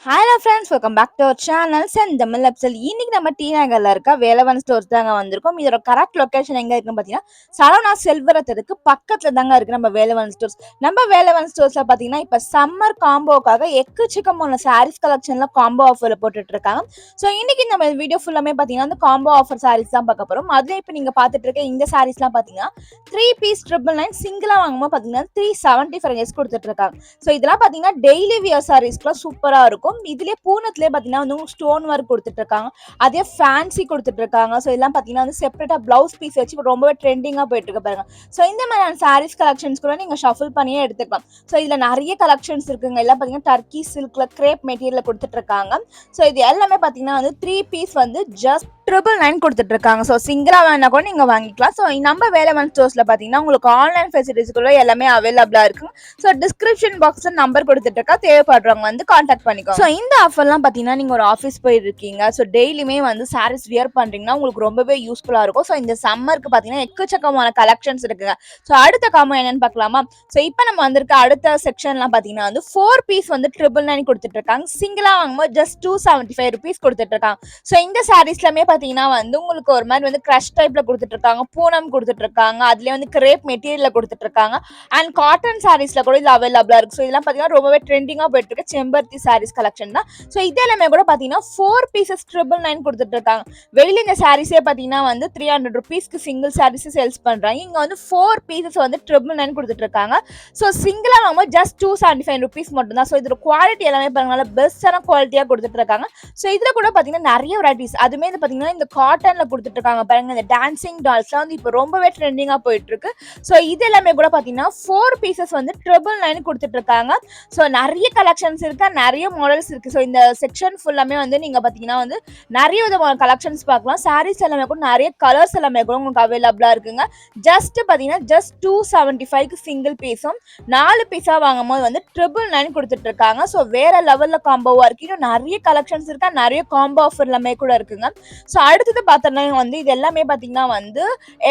Hello friends, welcome back to our channel Senthamizh எப்சல். இன்னைக்கு நம்ம டி நகர்ல இருக்க வேலவன் ஸ்டோர்ஸ் தாங்க வந்திருக்கோம். இதோட கரெக்ட் லொகேஷன் எங்க இருக்குன்னு பாத்தீங்கன்னா சரவணா செல்வரத்துக்கு பக்கத்துல தாங்க இருக்கு நம்ம வேலவன் ஸ்டோர்ஸ். நம்ம வேலவன் ஸ்டோர்ஸ்ல பாத்தீங்கன்னா இப்ப சம்மர் காம்போக்காக எக்கச்சக்கமான சாரீஸ் கலெக்ஷன்ல காம்போ ஆஃபர்ல போட்டுட்டு இருக்காங்க. ஸோ இன்னைக்கு நம்ம வீடியோ ஃபுல்லாமே பாத்தீங்கன்னா அந்த காம்போ ஆஃபர் சாரீஸ் தான் பார்க்க போறோம். அதுல இப்ப நீங்க பாத்துட்டு இருக்க இந்த சாரீஸ்லாம் பாத்தீங்கன்னா 3 பீஸ் 999 சிங்கிளா வாங்கும்போது பாத்தீங்கன்னா 375 கொடுத்துட்டு இருக்காங்க. ஸோ இதெல்லாம் பாத்தீங்கன்னா டெய்லி வியர் சாரீஸ்க்குலாம் சூப்பரா இருக்கும். இதுலயே பூனத்திலே பாத்தீங்கன்னா வந்து ஸ்டோன் ஒர்க் கொடுத்துட்டு இருக்காங்க, அதே ஃபேன்சி கொடுத்துட்டு இருக்காங்க. ஸோ இதெல்லாம் பாத்தீங்கன்னா வந்து செப்பரேட்டா பிளவுஸ் பீஸ் வச்சு ரொம்பவே ட்ரெண்டிங்கா போயிட்டு இருக்கு பாருங்க. ஸோ இந்த மாதிரியான சாரீஸ் கலெக்ஷன்ஸ் கூட நீங்க ஷஃபிள் பண்ணியே எடுத்துக்கலாம். ஸோ இதுல நிறைய கலெக்ஷன்ஸ் இருக்குங்க. எல்லாம் பாத்தீங்கன்னா டர்க்கி சில்க்ல கிரேப் மெட்டீரியல் கொடுத்துட்டு இருக்காங்க. ஸோ இது எல்லாமே பாத்தீங்கன்னா வந்து 3 பீஸ் வந்து ஜஸ்ட் 999 கொடுத்துட்டு இருக்காங்க. ஸோ சிங்கிளா வேணா கூட நீங்க வாங்கிக்கலாம். ஸோ நம்ம வேலவன் ஸ்டோர்ஸ்ல பாத்தீங்கன்னா உங்களுக்கு ஆன்லைன் ஃபெசிலிட்டிஸ் கூட எல்லாமே அவைலபிளா இருக்கு. ஸோ டிஸ்கிரிப்ஷன் பாக்ஸ்ல நம்பர் கொடுத்துட்டு இருக்கா, தேவைப்படுறவங்க வந்து கான்டாக்ட் பண்ணிக்கோங்க. ஸோ இந்த ஆஃபர்லாம் பார்த்தீங்கன்னா நீங்கள் ஒரு ஆஃபீஸ் போயிருக்கீங்க, ஸோ டெய்லியுமே வந்து சாரீஸ் வியர் பண்ணுறீங்கன்னா உங்களுக்கு ரொம்பவே யூஸ்ஃபுல்லாக இருக்கும். ஸோ இந்த சம்மருக்கு பார்த்தீங்கன்னா எக்கச்சக்கமான கலெக்ஷன்ஸ் இருக்குங்க. ஸோ அடுத்த காமோ என்னன்னு பார்க்கலாமா? ஸோ இப்போ நம்ம வந்திருக்க அடுத்த செக்ஷன்லாம் பார்த்தீங்கன்னா வந்து 4 பீஸ் வந்து 999 கொடுத்துட்டு இருக்காங்க. சிங்கிளாக வாங்கும்போது ஜஸ்ட் 275 ருபீஸ் கொடுத்துட்டு இருக்காங்க. ஸோ இந்த சாரீஸ்லாமே பார்த்தீங்கன்னா வந்து உங்களுக்கு ஒரு மாதிரி வந்து க்ரஷ் டைப்ல கொடுத்துட்டு இருக்காங்க, பூனம் கொடுத்துட்டு இருக்காங்க, அதுலேயே வந்து கிரேப் மெட்டீரியல் கொடுத்துட்டு இருக்காங்க, அண்ட் காட்டன் சாரீஸ்ல கூட இது அவைலபிளா இருக்கு. ஸோ இதெல்லாம் பார்த்தீங்கன்னா ரொம்பவே ட்ரெண்டிங்காக போயிட்டு இருக்கு செம்பருத்தி சாரீஸ் கலெக்ஷன் தான். ஸோ இது எல்லாமே கூட பார்த்தீங்கன்னா 4 பீசஸ் 999 கொடுத்துட்டு இருக்காங்க. வெளியில இந்த சாரீஸே பார்த்தீங்கன்னா வந்து 300 ருபீஸ்க்கு சிங்கிள் சாரீஸ் சேல்ஸ் பண்றாங்க. இங்க வந்து 4 பீசஸ் வந்து 999 கொடுத்துட்டு இருக்காங்க. ஸோ சிங்கிளா வாங்கும்போது ஜஸ்ட் 275 ருபீஸ் மட்டும் தான். ஸோ இதோட குவாலிட்டி எல்லாமே பாருங்க, பெஸ்டான குவாலிட்டியா கொடுத்துட்டு இருக்காங்க. ஸோ இதுல கூட பார்த்தீங்கன்னா நிறைய வெரைட்டிஸ், அதுமே இது பார்த்தீங்கன்னா இந்த காட்டன்ல கொடுத்துட்டு இருக்காங்க பாருங்க. இந்த டான்சிங் டால்ஸ்லாம் வந்து இப்போ ரொம்பவே ட்ரெண்டிங்கா போயிட்டு இருக்கு. ஸோ இது எல்லாமே கூட பார்த்தீங்கன்னா 4 பீசஸ் வந்து 999 கொடுத்துட்டு இருக்காங்க. ஸோ நிறைய கலெக்ஷன்ஸ் இருக்கு, நிறைய மாடல்ஸ் இருக்கு. ஸோ இந்த செக்ஷன் ஃபுல்லாமே வந்து நீங்க பாத்தீங்கன்னா வந்து நிறைய விதமான கலெக்ஷன்ஸ் பார்க்கலாம். சாரீஸ் எல்லாமே கூட நிறைய கலர்ஸ் எல்லாமே கூட உங்களுக்கு அவைலபிளா இருக்குங்க. ஜஸ்ட் பாத்தீங்கன்னா ஜஸ்ட் 275க்கு சிங்கிள் பீஸும் 4 பீஸா வாங்கும் போது வந்து 999 கொடுத்துட்டு இருக்காங்க. ஸோ வேற லெவல்ல காம்போவா இருக்கு. இன்னும் நிறைய கலெக்ஷன்ஸ் இருக்கா, நிறைய காம்போ ஆஃபர் எல்லாமே கூட இருக்குங்க. ஸோ அடுத்தது பார்த்தோம்னா வந்து இது எல்லாமே பாத்தீங்கன்னா வந்து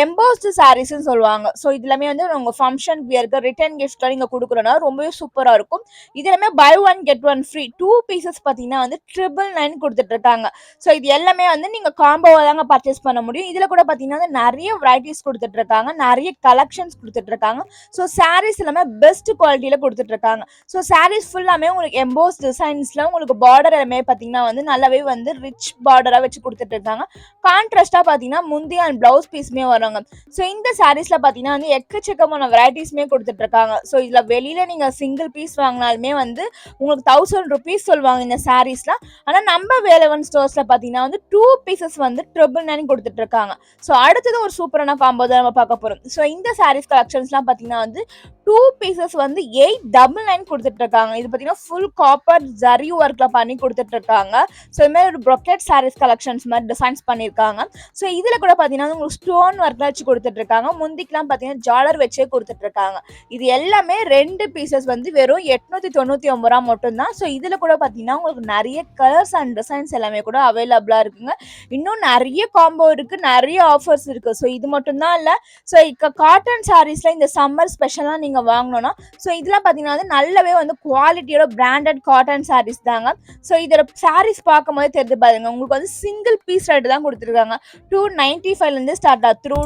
எம்போஸ்டு சாரீஸ்ன்னு சொல்லுவாங்க. ஸோ இது எல்லாமே வந்து உங்க ஃபங்க்ஷன் வியர்க்கு ரிட்டர்ன் கிஃப்ட்லாம் நீங்க கொடுக்குறோன்னா ரொம்பவே சூப்பரா இருக்கும். இது எல்லாமே buy one get one free 2 pieces பார்த்தீங்கன்னா வந்து 999 கொடுத்துட்டு இருக்காங்க. ஸோ இது எல்லாமே வந்து நீங்க காம்போவா தாங்க பர்ச்சேஸ் பண்ண முடியும். இதுல கூட பார்த்தீங்கன்னா வந்து நிறைய வெரைட்டிஸ் கொடுத்துட்டு இருக்காங்க, நிறைய கலெக்ஷன்ஸ் கொடுத்துட்டு இருக்காங்க. ஸோ சாரீஸ் எல்லாமே பெஸ்ட் குவாலிட்டியில கொடுத்துட்டு இருக்காங்க. ஸோ சாரீஸ் ஃபுல்லாமே உங்களுக்கு எம்போஸ் டிசைன்ஸ்ல உங்களுக்கு பார்டர் எல்லாமே பார்த்தீங்கன்னா வந்து நல்லாவே வந்து ரிச் பார்டரா வச்சு கொடுத்துட்டு இருக்காங்க. கான்ட்ராஸ்டா பார்த்தீங்கன்னா முந்தி அண்ட் பிளவுஸ் பீஸ்மே வருவாங்க. ஸோ இந்த சாரீஸ்ல பார்த்தீங்கன்னா வந்து எக்கச்சக்கமான வெரைட்டிஸ்மே கொடுத்துட்டு இருக்காங்க. ஸோ இதுல வெளியில நீங்க சிங்கிள் பீஸ் வாங்கினாலுமே வந்து உங்களுக்கு 1000 ருபீஸ் சொல்லுவாங்க இந்த சாரீஸ்லாம். ஆனா நம்ம வேலவன் ஸ்டோர்ஸ்ல பாத்தீங்கன்னா வந்து 2 பீசஸ் வந்து 999 கொடுத்துட்டு இருக்காங்க. ஸோ அடுத்தது ஒரு சூப்பரான காம்போ தான் நம்ம பார்க்க போறோம். ஸோ இந்த சாரீஸ் கலெக்ஷன்ஸ்லாம் பாத்தீங்கன்னா வந்து 2 பீசஸ் வந்து 899 கொடுத்துட்டு இருக்காங்க. இது பாத்தீங்கன்னா ஃபுல் காப்பர் ஜரி ஒர்க்ல பண்ணி கொடுத்துட்டு இருக்காங்க. ஸோ இது மாதிரி ஒரு ப்ரொக்கெட் சாரீஸ் கலெக்ஷன்ஸ் மாதிரி டிசைன்ஸ் பண்ணியிருக்காங்க. ஸோ இதுல கூட பாத்தீங்கன்னா உங்களுக்கு ஸ்டோன் ஒர்க்ல வச்சு கொடுத்துட்டு இருக்காங்க. முந்திக்கெல்லாம் பாத்தீங்கன்னா ஜாலர் வச்சே கொடுத்துட்டு இருக்காங்க. இது எல்லாமே 2 பீசஸ் வந்து வெறும் 899 ரூபா மட்டும் தான். ஸோ இதுல கூட பாத்தீங்கன்னா உங்களுக்கு நிறைய கலர்ஸ் அண்ட் டிசைன்ஸ் எல்லாமே கூட அவைலபிளா இருக்குங்க. இன்னும் நிறைய காம்போ இருக்கு, நிறைய ஆஃபர்ஸ் இருக்கு. ஸோ இது மட்டும் தான் இல்ல, ஸோ காட்டன் சாரீஸ்ல இந்த சம்மர் ஸ்பெஷலா நீங்க வாங்கணும்னா ஸோ இதெல்லாம் பாத்தீங்கன்னா வந்து நல்லாவே வந்து குவாலிட்டியோட பிராண்டட் காட்டன் சாரீஸ் தாங்க. ஸோ இதோட சாரீஸ் பார்க்கும் போது தெரிஞ்சு பாருங்க, உங்களுக்கு வந்து சிங்கிள் பீஸ் ரேட் தான் கொடுத்துருக்காங்க. 295 இருந்து ஸ்டார்ட் ஆகுது,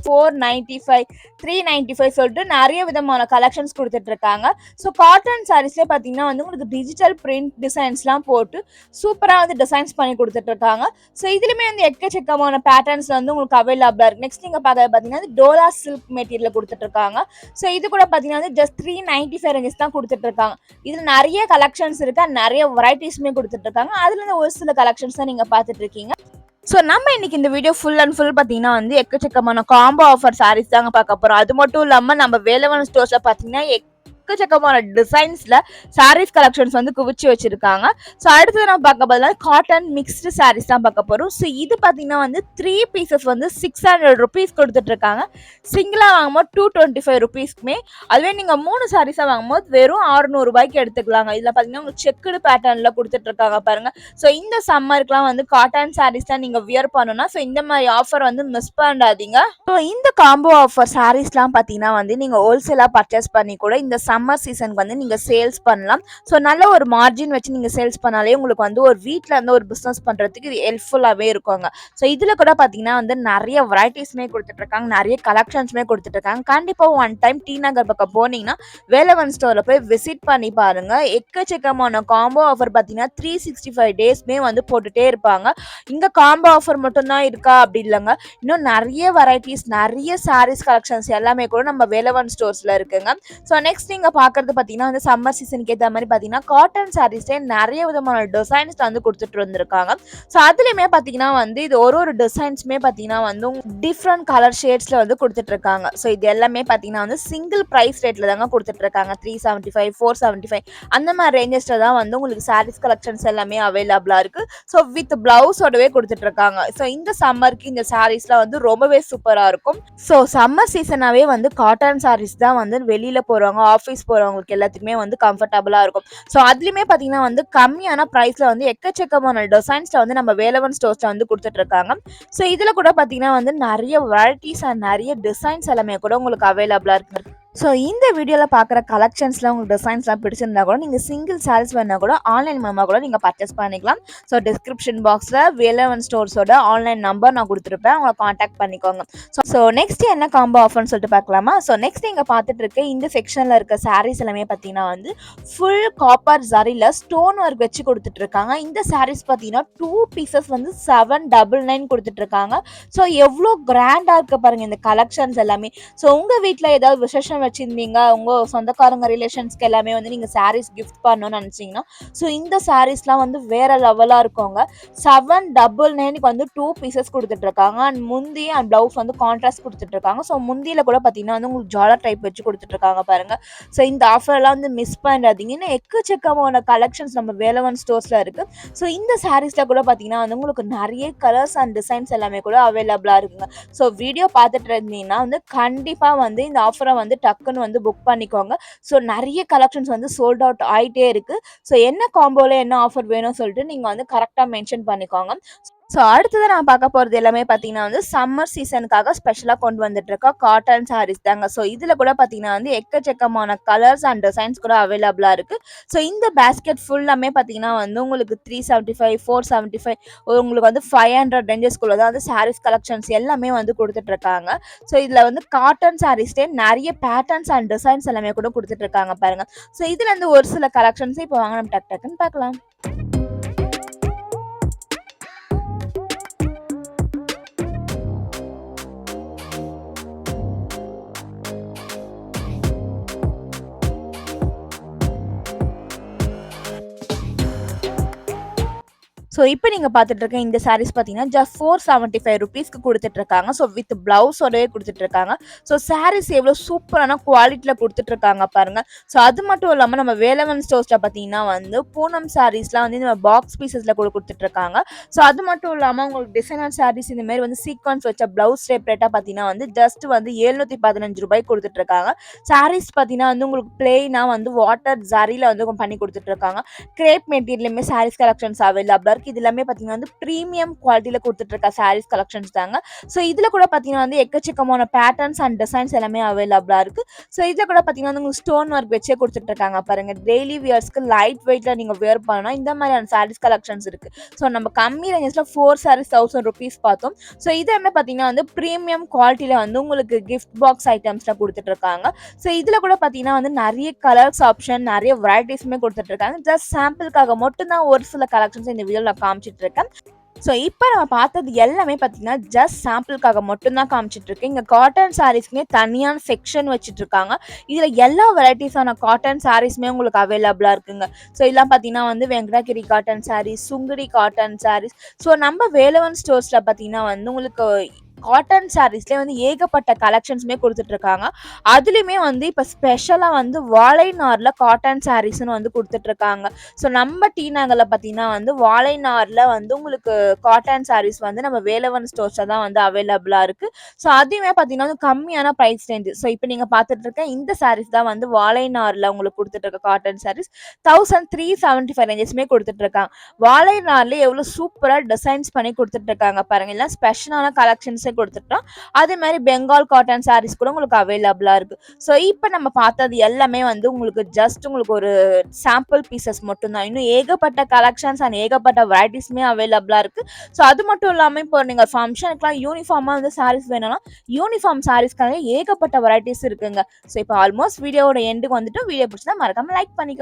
495 395 சொல்லிட்டு நிறைய விதமான கலெக்ஷன்ஸ் கொடுத்துட்டு இருக்காங்க. ஸோ காட்டன் சாரீஸ்ல பாத்தீங்கன்னா வந்து உங்களுக்கு டிஜிட்டல் பிரிண்ட் டிசைன்ஸ்லாம் போட்டு சூப்பரா வந்து டிசைன்ஸ் பண்ணி கொடுத்துட்டு இருக்காங்க. ஸோ இதுலயுமே வந்து எக்கச்சக்கமான பேட்டர்ன்ஸ் வந்து உங்களுக்கு அவைலபிளா இருக்கு. நெக்ஸ்ட் நீங்க பாத்தீங்கன்னா டோலா சில்க் மெட்டீரியல் கொடுத்துட்டு இருக்காங்க. ஸோ இது கூட பாத்தீங்கன்னா வந்து ஜஸ்ட் 395 ரேஞ்சஸ் தான் கொடுத்துட்டு இருக்காங்க. இதுல நிறைய கலெக்ஷன்ஸ் இருக்கு, நிறைய வெரைட்டிஸ்மே கொடுத்துட்டு இருக்காங்க. அதுல இருந்து ஒரு சில கலெக்ஷன்ஸ் தான் நீங்க பாத்துட்டு இருக்கீங்க. ஸோ நம்ம இன்னைக்கு இந்த வீடியோ ஃபுல் அண்ட் ஃபுல் பார்த்தீங்கன்னா வந்து எக்கச்சக்கமான காம்போ ஆஃபர் சாரீஸ் தாங்க பார்க்க போகிறோம். அது மட்டும் இல்லாமல் நம்ம வேலவன் ஸ்டோர்ஸில் பார்த்தீங்கன்னா எக்கச்சக்கமான டிசைன்ஸ்ல சாரீஸ் கலெக்ஷன்ஸ் வந்து குவிச்சு வச்சிருக்காங்க. ஸோ அடுத்தது நம்ம பார்க்க போதுல காட்டன் மிக்ஸ்டு சாரீஸ் தான் பார்க்க போறோம். ஸோ இது பார்த்தீங்கன்னா வந்து 3 பீசஸ் வந்து 600 ருபீஸ் கொடுத்துட்டு இருக்காங்க. சிங்கிளா வாங்கும்போது 225 ருபீஸ்க்குமே, அதுவே நீங்க 3 சாரீஸா வாங்கும்போது வெறும் 600 ரூபாய்க்கு எடுத்துக்கலாங்க. இதுல பார்த்தீங்கன்னா உங்களுக்கு செக்குடு பேட்டர்ன்ல கொடுத்துட்டு இருக்காங்க பாருங்க. ஸோ இந்த சம்மருக்குலாம் வந்து காட்டன் சாரீஸ் தான் நீங்க வியர் பண்ணணும்னா ஸோ இந்த மாதிரி ஆஃபர் வந்து மிஸ் பண்ணாதீங்க. ஸோ இந்த காம்போ ஆஃபர் சாரீஸ்லாம் பார்த்தீங்கன்னா வந்து நீங்க ஹோல்சேலா பர்ச்சேஸ் பண்ணி கூட இந்த சம்மர் சீசனுக்கு வந்து நீங்க சேல்ஸ் பண்ணலாம். ஸோ நல்ல ஒரு மார்ஜின் வச்சு நீங்க சேல்ஸ் பண்ணாலே உங்களுக்கு வந்து ஒரு வீட்ல இருந்து ஒரு பிசினஸ் பண்றதுக்கு இது ஹெல்ப்ஃபுல்லாவே இருக்குங்க. ஸோ இதுல கூட பாத்தீங்கன்னா வந்து நிறைய வெரைட்டிஸ்மே கொடுத்துட்டு இருக்காங்க, நிறைய கலெக்ஷன்ஸ்மே கொடுத்துட்டு இருக்காங்க. கண்டிப்பா ஒன் டைம் டி நகர் பக்கம் போனீங்கன்னா வேலவன் ஸ்டோர்ல போய் விசிட் பண்ணி பாருங்க. எக்கச்சக்கமான காம்போ ஆஃபர் பாத்தீங்கன்னா 365 டேஸ்மே வந்து போட்டுட்டே இருப்பாங்க. இங்க காம்போ ஆஃபர் மட்டும் தான் இருக்கா அப்படி இல்லைங்க, இன்னும் நிறைய வெரைட்டிஸ் நிறைய சாரீஸ் கலெக்ஷன்ஸ் எல்லாமே கூட நம்ம வேலவன் ஸ்டோர்ஸ்ல இருக்குங்க. ஸோ நெக்ஸ்ட் நீங்க பாக்குறது பாத்தீங்கன்னா வந்து சம்மர் சீசனுக்கு ஏற்ற மாதிரி பாத்தீங்கன்னா காட்டன் சாரீஸ்ல நிறைய விதமான டிசைன்ஸ் வந்து கொடுத்துட்டு இருந்திருக்காங்க. ஸோ அதுலயுமே பாத்தீங்கன்னா வந்து இது ஒரு டிசைன்ஸ்மே பாத்தீங்கன்னா வந்து டிஃப்ரெண்ட் கலர் ஷேட்ஸ்ல வந்து கொடுத்துட்டு இருக்காங்க. ஸோ இது எல்லாமே பாத்தீங்கன்னா வந்து சிங்கிள் பிரைஸ் ரேட்ல தாங்க கொடுத்துட்டு இருக்காங்க. 375 475 அந்த மாதிரி ரேஞ்சஸ்ல தான் வந்து உங்களுக்கு சாரீஸ் கலெக்ஷன்ஸ் எல்லாமே அவைலபிளா இருக்கு. ஸோ வித் பிளவுஸோடவே கொடுத்துட்டு இருக்காங்க. ஸோ இந்த சம்மருக்கு இந்த சாரீஸ்லாம் வந்து ரொம்பவே சூப்பரா இருக்கும். ஸோ சம்மர் சீசனாவே வந்து காட்டன் சாரீஸ் தான் வந்து வெளியில போறவங்க ஆஃபீஸ் போறவங்களுக்கு எல்லாத்துக்குமே வந்து கம்ஃபர்டபுளா இருக்கும். ஸோ அதுலயுமே பாத்தீங்கன்னா வந்து கம்மியான பிரைஸ்ல வந்து எக்கச்சக்கமான டிசைன்ஸ்ல வந்து நம்ம வேலவன் ஸ்டோர்ஸ்ல வந்து கொடுத்துட்டு இருக்காங்க. ஸோ இதுல கூட பாத்தீங்கன்னா வந்து நிறைய வெரைட்டிஸ் அண்ட் நிறைய டிசைன்ஸ் எல்லாமே கூட உங்களுக்கு அவைலபிளா இருக்கு. ஸோ இந்த வீடியோவில் பார்க்குற கலெக்ஷன்ஸில் உங்களுக்கு டிசைன்ஸ்லாம் பிடிச்சிருந்தா கூட நீங்கள் சிங்கிள் சாரீஸ் வேணா கூட ஆன்லைன் மூலமாக கூட நீங்கள் பர்ச்சேஸ் பண்ணிக்கலாம். ஸோ டிஸ்கிரிப்ஷன் பாக்ஸில் வேலவன் ஸ்டோர்ஸோட ஆன்லைன் நம்பர் நான் கொடுத்துருப்பேன், அவங்களை காண்டாக்ட் பண்ணிக்கோங்க. ஸோ நெக்ஸ்ட் என்ன காம்போ ஆஃபர்னு சொல்லிட்டு பார்க்கலாமா? ஸோ நெக்ஸ்ட் நீங்கள் பார்த்துட்டு இருக்க இந்த செக்ஷனில் இருக்க சாரீஸ் எல்லாமே பார்த்தீங்கன்னா வந்து ஃபுல் காப்பர் ஜரியில் ஸ்டோன் ஒர்க் வச்சு கொடுத்துட்ருக்காங்க. இந்த சாரீஸ் பார்த்தீங்கன்னா 2 பீசஸ் வந்து 799 கொடுத்துட்ருக்காங்க. ஸோ எவ்வளோ கிராண்டாக இருக்க பாருங்கள் இந்த கலெக்ஷன்ஸ் எல்லாமே. ஸோ உங்கள் வீட்டில் ஏதாவது விசேஷம் வச்சிருந்தீங்க, உங்க சொந்தக்காரங்க ரிலேஷன்ஸ்க்கு எல்லாமே வந்து நீங்க சாரீஸ் கிஃப்ட் பண்ணணும்னு நினைச்சீங்கன்னா ஸோ இந்த சாரீஸ்லாம் வந்து வேற லெவலா இருக்குங்க. 799க்கு வந்து 2 பீசஸ் கொடுத்துட்டு இருக்காங்க. அண்ட் முந்தி அண்ட் பிளவுஸ் வந்து கான்ட்ராஸ்ட் கொடுத்துட்டு இருக்காங்க. ஸோ முந்தியில கூட பார்த்தீங்கன்னா வந்து உங்களுக்கு ஜாலர் டைப் வச்சு கொடுத்துட்டு இருக்காங்க பாருங்க. ஸோ இந்த ஆஃபர் எல்லாம் வந்து மிஸ் பண்ணிடாதீங்க. இன்னும் எக்கச்சக்கமான கலெக்ஷன்ஸ் நம்ம வேலவன் ஸ்டோர்ஸ்ல இருக்கு. ஸோ இந்த சாரீஸ்ல கூட பார்த்தீங்கன்னா வந்து உங்களுக்கு நிறைய கலர்ஸ் அண்ட் டிசைன்ஸ் எல்லாமே கூட அவைலபிளா இருக்குங்க. ஸோ வீடியோ பார்த்துட்டு இருந்தீங்கன்னா வந்து கண்டிப்பா வந்து இந்த ஆஃபரை வந்து டக்குன்னு வந்து புக் பண்ணிக்கோங்க. ஸோ நிறைய கலெக்ஷன்ஸ் வந்து சோல்ட் அவுட் ஆயிட்டே இருக்கு. ஸோ என்ன காம்போல என்ன ஆஃபர் வேணும்னு சொல்லிட்டு நீங்க வந்து கரெக்டா மென்ஷன் பண்ணிக்கோங்க. ஸோ அடுத்தது நான் பார்க்க போகிறது எல்லாமே பார்த்தீங்கன்னா வந்து சம்மர் சீசனுக்காக ஸ்பெஷலாக கொண்டு வந்துட்டு இருக்க காட்டன் சாரீஸ் தாங்க. ஸோ இதில் கூட பார்த்தீங்கன்னா வந்து எக்கச்சக்கமான கலர்ஸ் அண்ட் டிசைன்ஸ் கூட அவைலபிளாக இருக்குது. ஸோ இந்த பேஸ்கெட் ஃபுல்லாமே பார்த்தீங்கன்னா வந்து உங்களுக்கு 375 475 உங்களுக்கு வந்து 500 ரேஞ்சஸ்குள்ள தான் வந்து சாரீஸ் கலெக்ஷன்ஸ் எல்லாமே வந்து கொடுத்துட்டு இருக்காங்க. ஸோ இதில் வந்து காட்டன் சாரீஸ்லேயே நிறைய பேட்டர்ன்ஸ் அண்ட் டிசைன்ஸ் எல்லாமே கூட கொடுத்துட்டு இருக்காங்க பாருங்க. ஸோ இதுல இருந்து ஒரு சில கலெக்ஷன்ஸ் இப்போ வாங்க நம்ம டக்குன்னு பார்க்கலாம். ஸோ இப்போ நீங்கள் பார்த்துட்டு இருக்க இந்த சாரீஸ் பார்த்தீங்கன்னா ஜஸ்ட் 475 ருபீஸ்க்கு கொடுத்துட்டு இருக்காங்க. ஸோ வித் பிளவுஸோடவே கொடுத்துட்டு இருக்காங்க. ஸோ சாரீஸ் எவ்வளோ சூப்பரான குவாலிட்டியில் கொடுத்துட்டு இருக்காங்க பாருங்க. ஸோ அது மட்டும் இல்லாமல் நம்ம வேலவன் ஸ்டோர்ஸில் பார்த்தீங்கன்னா வந்து பூனம் சாரீஸ்லாம் வந்து நம்ம பாக்ஸ் பீசஸில் கூட கொடுத்துட்டு இருக்காங்க. ஸோ அது மட்டும் இல்லாமல் உங்களுக்கு டிசைனர் சாரீஸ் இந்த மாதிரி வந்து சீக்வன்ஸ் வச்ச பிளவுஸ் செப்பரேட்டாக பார்த்தீங்கன்னா வந்து ஜஸ்ட் வந்து 715 ரூபாய் கொடுத்துட்டு இருக்காங்க. சாரீஸ் பார்த்தீங்கன்னா வந்து உங்களுக்கு பிளெயினாக வந்து வாட்டர் ஜரியில் வந்து பண்ணி கொடுத்துட்டு இருக்காங்க. கிரேப் மெட்டீரியலுமே சாரீஸ் கலெக்ஷன்ஸ் அவைலபிளாக இது எல்லாமே பார்த்தீங்கன்னா வந்து ப்ரீமியம் குவாலிட்டியில கொடுத்துட்டு இருக்க சாரீஸ் கலெக்ஷன்ஸ் தாங்க. ஸோ இதுல கூட பார்த்தீங்கன்னா வந்து எக்கச்சக்கமான பேட்டர்ன்ஸ் அண்ட் டிசைன்ஸ் எல்லாமே அவைலபிளா இருக்கு. ஸோ இதுல கூட பார்த்தீங்கன்னா வந்து ஸ்டோன் ஒர்க் வச்சே கொடுத்துட்டு இருக்காங்க பாருங்க. டெய்லி வியர்ஸ்க்கு லைட் வெயிட்ல நீங்க வியர் பண்ணா இந்த மாதிரியான சாரீஸ் கலெக்ஷன்ஸ் இருக்கு. ஸோ நம்ம கம்மி ரேஞ்சஸ்ல 4 சாரீஸ் 1000 ருபீஸ் பார்த்தோம். ஸோ இது என்ன பார்த்தீங்கன்னா வந்து ப்ரீமியம் குவாலிட்டியில வந்து உங்களுக்கு கிஃப்ட் பாக்ஸ் ஐட்டம்ஸ்ல கொடுத்துட்டு இருக்காங்க. ஸோ இதுல கூட பார்த்தீங்கன்னா வந்து நிறைய கலர்ஸ் ஆப்ஷன் நிறைய வெரைட்டிஸ்மே கொடுத்துட்டு இருக்காங்க. ஜஸ்ட் சாம்பிளுக்காக மட்டும் தான் ஒரு சில கலெக்ஷன்ஸ் இந்த வீடியோல காமிச்சிட்டு இருக்கேன். ஸோ இப்போ நம்ம பார்த்தது எல்லாமே பார்த்தீங்கன்னா ஜஸ்ட் சாம்பிளுக்காக மட்டும்தான் காமிச்சிட்டு இருக்கு. இங்கே காட்டன் சாரீஸ்க்குமே தனியான செக்ஷன் வச்சுட்டு இருக்காங்க. இதில் எல்லா வெரைட்டிஸான காட்டன் சாரீஸுமே உங்களுக்கு அவைலபிளாக இருக்குங்க. ஸோ இதெல்லாம் பார்த்தீங்கன்னா வந்து Venkatagiri cotton saris, Sungudi cotton saris. So நம்ம வேலவன் ஸ்டோர்ஸில் பார்த்தீங்கன்னா வந்து உங்களுக்கு காட்டன் சாரீஸ்லேயே வந்து ஏகப்பட்ட கலெக்ஷன்ஸுமே கொடுத்துட்டு இருக்காங்க. அதுலேயுமே வந்து இப்போ ஸ்பெஷலாக வந்து வாழை நாரில் காட்டன் சாரீஸ்ன்னு வந்து கொடுத்துட்டு இருக்காங்க. ஸோ நம்ம டி நகரில் பார்த்தீங்கன்னா வந்து வாழை நாரில் வந்து உங்களுக்கு காட்டன் சாரீஸ் வந்து நம்ம வேலவன் ஸ்டோர்ஸில் தான் வந்து அவைலபிளாக இருக்குது. ஸோ அதையுமே பார்த்தீங்கன்னா வந்து கம்மியான ப்ரைஸ் ரேஞ்சு. ஸோ இப்போ நீங்கள் பார்த்துட்டு இருக்க இந்த சாரீஸ் தான் வந்து வாழை நாரில் உங்களுக்கு கொடுத்துட்டு இருக்க காட்டன் சாரீஸ் 1375 ரேஞ்சஸ்மே கொடுத்துட்டு இருக்காங்க. வாழை நார்லேயே எவ்வளோ சூப்பராக டிசைன்ஸ் பண்ணி கொடுத்துட்டு இருக்காங்க பாருங்க. எல்லாம் ஸ்பெஷலான கலெக்ஷன்ஸ் வந்து குடுத்துட்டோம். அதே மாரி பெங்கால் காட்டன் சாரீஸ் கூட உங்களுக்கு அவைலபிளா இருக்கு. ஸோ இப்ப நம்ம பார்த்தது எல்லாமே வந்து உங்களுக்கு ஜஸ்ட் உங்களுக்கு ஒரு சாம்பிள் பீசஸ் மட்டும் தான். இன்னும் ஏகப்பட்ட கலெக்ஷன்ஸ் அண்ட் ஏகப்பட்ட வெரைட்டிஸ்மே அவைலபிளா இருக்கு. ஸோ அது மட்டும் இல்லாம இப்போ நீங்க ஃபங்ஷனுக்குலாம் யூனிஃபார்மா வந்து சாரீஸ் வேணும்னா, யூனிஃபார்ம் சாரீஸ்க்காக ஏகப்பட்ட வெரைட்டிஸ் இருக்குங்க. ஸோ இப்போ ஆல்மோஸ்ட் வீடியோவோட எண்டுக்கு வந்துட்டோம். வீடியோ பிடிச்சா மறக்காம லைக் பண்ணிக்கோங்க.